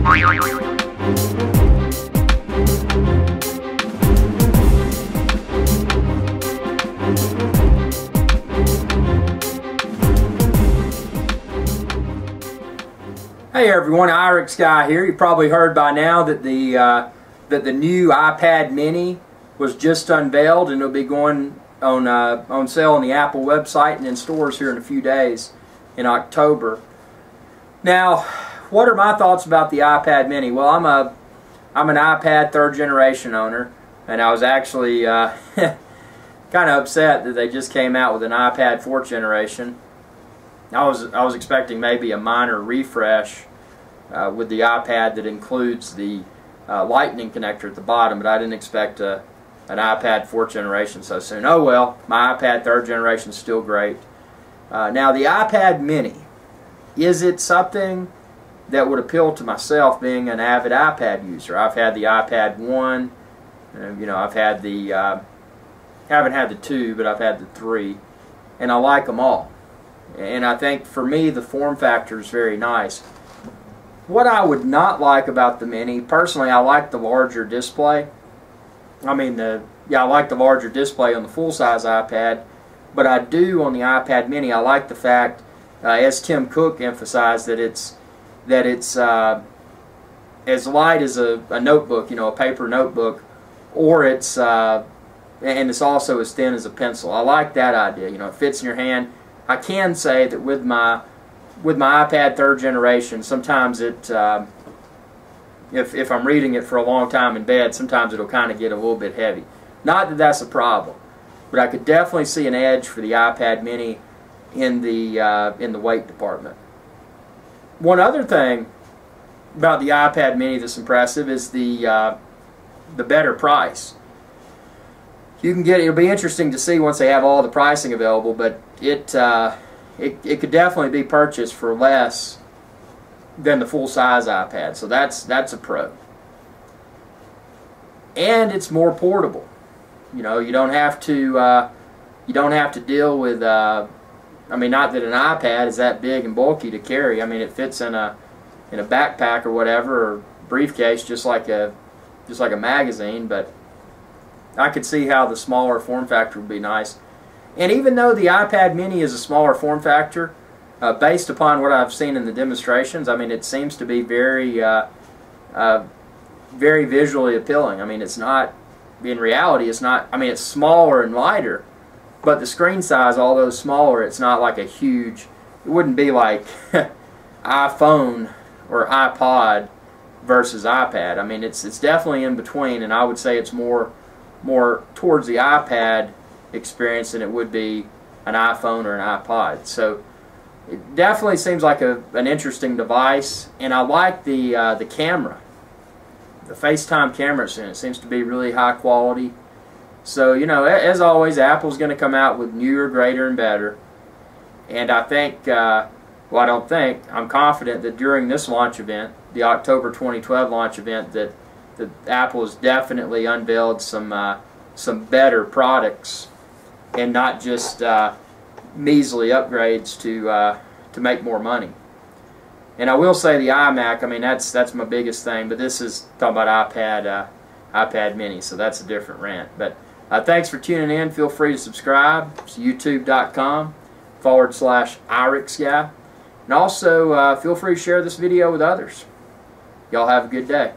Hey everyone, Irix Guy here. You probably heard by now that the new iPad Mini was just unveiled, and it'll be going on sale on the Apple website and in stores here in a few days in October. Now, what are my thoughts about the iPad Mini? Well, I'm an iPad 3rd generation owner, and I was actually kind of upset that they just came out with an iPad 4th generation. I was expecting maybe a minor refresh with the iPad that includes the lightning connector at the bottom, but I didn't expect an iPad 4th generation so soon. Oh well, my iPad 3rd generation is still great. Now the iPad Mini, is it something that would appeal to myself, being an avid iPad user? I've had the iPad 1, I've had the haven't had the 2, but I've had the 3, and I like them all. And I think for me the form factor is very nice. What I would not like about the Mini, personally, I like the larger display. I like the larger display on the full-size iPad, but I do on the iPad Mini. I like the fact, as Tim Cook emphasized, that it's as light as a notebook, a paper notebook, or and it's also as thin as a pencil. I like that idea. It fits in your hand. I can say that with my iPad 3rd generation, sometimes it, if I'm reading it for a long time in bed, sometimes it'll kind of get a little bit heavy. Not that that's a problem, but I could definitely see an edge for the iPad Mini in the weight department. One other thing about the iPad Mini that's impressive is the better price. You can get, it'll be interesting to see once they have all the pricing available, but it could definitely be purchased for less than the full-size iPad, so that's a pro. And it's more portable. You don't have to deal with not that an iPad is that big and bulky to carry. It fits in a backpack or whatever, or briefcase, just like a magazine, but I could see how the smaller form factor would be nice. And even though the iPad Mini is a smaller form factor, based upon what I've seen in the demonstrations, it seems to be very visually appealing. It's not, in reality, it's not, it's smaller and lighter, but the screen size, although smaller, it's not like a huge, it wouldn't be like iPhone or iPod versus iPad. It's definitely in between, and I would say it's more towards the iPad experience than it would be an iPhone or an iPod. So it definitely seems like an interesting device, and I like the camera. The FaceTime camera it's in, it seems to be really high quality. So, as always, Apple's going to come out with newer, greater, and better. And I think, I'm confident that during this launch event, the October 2012 launch event, that Apple has definitely unveiled some better products, and not just measly upgrades to make more money. And I will say the iMac, that's my biggest thing, but this is talking about iPad Mini, so that's a different rant. But thanks for tuning in. Feel free to subscribe. It's youtube.com/IrixGuy. And also feel free to share this video with others. Y'all have a good day.